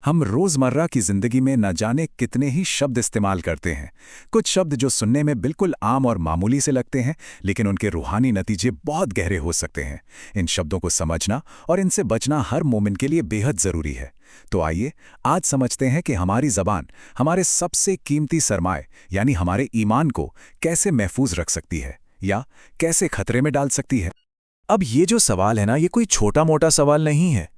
हम रोज़मर्रा की ज़िंदगी में न जाने कितने ही शब्द इस्तेमाल करते हैं। कुछ शब्द जो सुनने में बिल्कुल आम और मामूली से लगते हैं, लेकिन उनके रूहानी नतीजे बहुत गहरे हो सकते हैं। इन शब्दों को समझना और इनसे बचना हर मोमिन के लिए बेहद ज़रूरी है। तो आइए आज समझते हैं कि हमारी ज़बान हमारे सबसे कीमती सरमाए यानी हमारे ईमान को कैसे महफूज रख सकती है या कैसे खतरे में डाल सकती है। अब ये जो सवाल है ना, ये कोई छोटा मोटा सवाल नहीं है।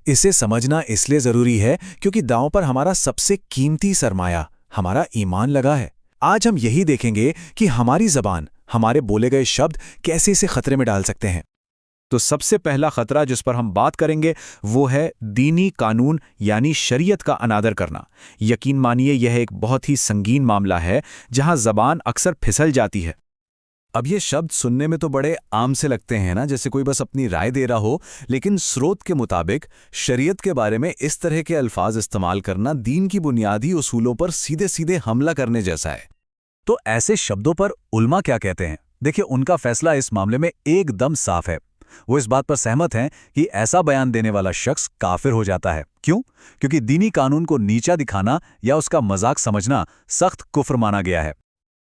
इसे समझना इसलिए जरूरी है क्योंकि दांव पर हमारा सबसे कीमती सरमाया हमारा ईमान लगा है। आज हम यही देखेंगे कि हमारी जबान, हमारे बोले गए शब्द कैसे इसे खतरे में डाल सकते हैं। तो सबसे पहला खतरा जिस पर हम बात करेंगे वो है दीनी कानून यानी शरीयत का अनादर करना। यकीन मानिए यह एक बहुत ही संगीन मामला है जहां जबान अक्सर फिसल जाती है। अब ये शब्द सुनने में तो बड़े आम से लगते हैं ना, जैसे कोई बस अपनी राय दे रहा हो, लेकिन स्रोत के मुताबिक शरीयत के बारे में इस तरह के अल्फाज इस्तेमाल करना दीन की बुनियादी उसूलों पर सीधे सीधे हमला करने जैसा है। तो ऐसे शब्दों पर उल्मा क्या कहते हैं? देखिए, उनका फैसला इस मामले में एकदम साफ है। वो इस बात पर सहमत हैं कि ऐसा बयान देने वाला शख्स काफिर हो जाता है। क्यों? क्योंकि दीनी कानून को नीचा दिखाना या उसका मजाक समझना सख्त कुफ्र माना गया है।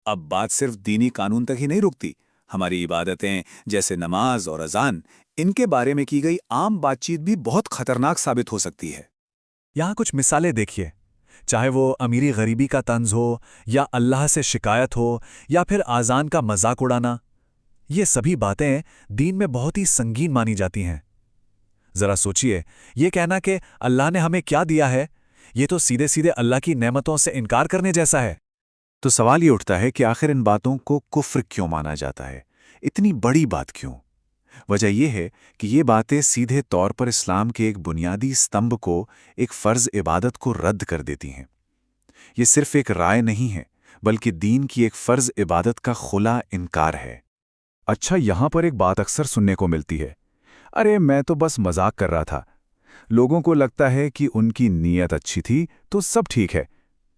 अब बात सिर्फ दीनी कानून तक ही नहीं रुकती। हमारी इबादतें जैसे नमाज और अजान, इनके बारे में की गई आम बातचीत भी बहुत खतरनाक साबित हो सकती है। यहां कुछ मिसालें देखिए, चाहे वो अमीरी गरीबी का तंज हो या अल्लाह से शिकायत हो या फिर आज़ान का मजाक उड़ाना, ये सभी बातें दीन में बहुत ही संगीन मानी जाती हैं। जरा सोचिए, ये कहना कि अल्लाह ने हमें क्या दिया है, ये तो सीधे सीधे अल्लाह की नेमतों से इनकार करने जैसा है। तो सवाल ये उठता है कि आखिर इन बातों को कुफ्र क्यों माना जाता है? इतनी बड़ी बात क्यों? वजह यह है कि ये बातें सीधे तौर पर इस्लाम के एक बुनियादी स्तंभ को, एक फ़र्ज़ इबादत को रद्द कर देती हैं। ये सिर्फ एक राय नहीं है, बल्कि दीन की एक फ़र्ज़ इबादत का खुला इनकार है। अच्छा, यहाँ पर एक बात अक्सर सुनने को मिलती है, अरे मैं तो बस मजाक कर रहा था। लोगों को लगता है कि उनकी नीयत अच्छी थी तो सब ठीक है,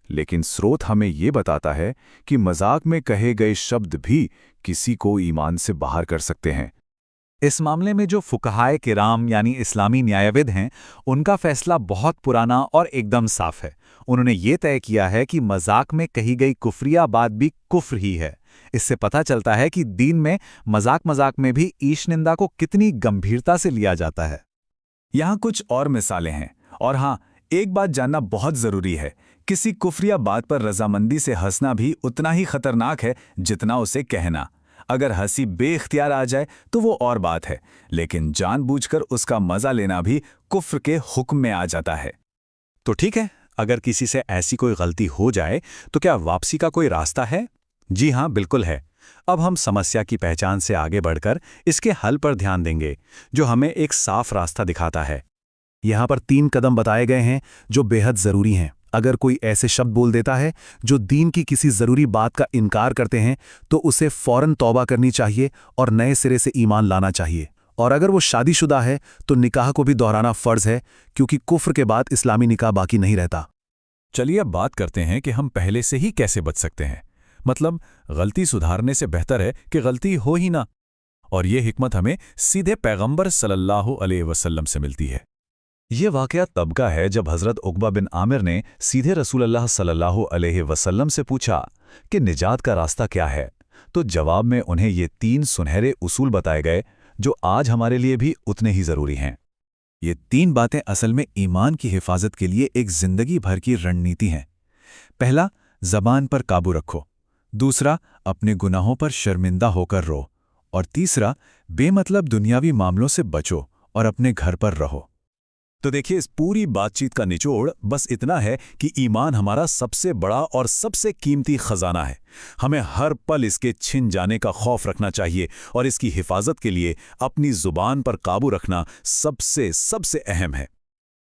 लेकिन स्रोत हमें ये बताता है कि मजाक में कहे गए शब्द भी किसी को ईमान से बाहर कर सकते हैं। इस मामले में जो फुकहाए किराम यानी इस्लामी न्यायविद हैं, उनका फैसला बहुत पुराना और एकदम साफ है। उन्होंने ये तय किया है कि मजाक में कही गई कुफ्रिया बात भी कुफ्र ही है। इससे पता चलता है कि दीन में मजाक में भी ईश निंदा को कितनी गंभीरता से लिया जाता है। यहाँ कुछ और मिसालें हैं। और हाँ, एक बात जानना बहुत ज़रूरी है, किसी कुफ्रिया बात पर रजामंदी से हंसना भी उतना ही खतरनाक है जितना उसे कहना। अगर हंसी बेख्तियार आ जाए तो वो और बात है, लेकिन जानबूझकर उसका मजा लेना भी कुफ्र के हुक्म में आ जाता है। तो ठीक है, अगर किसी से ऐसी कोई गलती हो जाए तो क्या वापसी का कोई रास्ता है? जी हाँ, बिल्कुल है। अब हम समस्या की पहचान से आगे बढ़कर इसके हल पर ध्यान देंगे, जो हमें एक साफ रास्ता दिखाता है। यहाँ पर 3 कदम बताए गए हैं जो बेहद ज़रूरी हैं। अगर कोई ऐसे शब्द बोल देता है जो दीन की किसी ज़रूरी बात का इनकार करते हैं, तो उसे फ़ौरन तौबा करनी चाहिए और नए सिरे से ईमान लाना चाहिए। और अगर वो शादीशुदा है तो निकाह को भी दोहराना फ़र्ज़ है, क्योंकि कुफ्र के बाद इस्लामी निकाह बाकी नहीं रहता। चलिए अब बात करते हैं कि हम पहले से ही कैसे बच सकते हैं। मतलब, गलती सुधारने से बेहतर है कि गलती हो ही ना। और ये हिकमत हमें सीधे पैगंबर सल्लल्लाहु अलैहि वसल्लम से मिलती है। ये वाक़या तब का है जब हज़रत उक़बा बिन आमिर ने सीधे रसूल अल्लाह सल्लल्लाहु अलैहि वसल्लम से पूछा कि निजात का रास्ता क्या है। तो जवाब में उन्हें ये 3 सुनहरे उसूल बताए गए जो आज हमारे लिए भी उतने ही ज़रूरी हैं। ये 3 बातें असल में ईमान की हिफाजत के लिए एक ज़िंदगी भर की रणनीति हैं। पहला, ज़बान पर काबू रखो। दूसरा, अपने गुनाहों पर शर्मिंदा होकर रो। और तीसरा, बेमतलब दुनियावी मामलों से बचो और अपने घर पर रहो। तो देखिए, इस पूरी बातचीत का निचोड़ बस इतना है कि ईमान हमारा सबसे बड़ा और सबसे कीमती खजाना है। हमें हर पल इसके छिन जाने का खौफ रखना चाहिए और इसकी हिफाजत के लिए अपनी जुबान पर काबू रखना सबसे अहम है।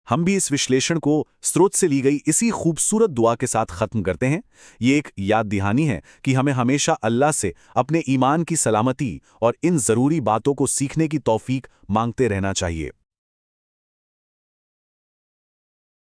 हम भी इस विश्लेषण को स्रोत से ली गई इसी खूबसूरत दुआ के साथ खत्म करते हैं। ये एक याद दहानी है कि हमें हमेशा अल्लाह से अपने ईमान की सलामती और इन ज़रूरी बातों को सीखने की तौफीक मांगते रहना चाहिए।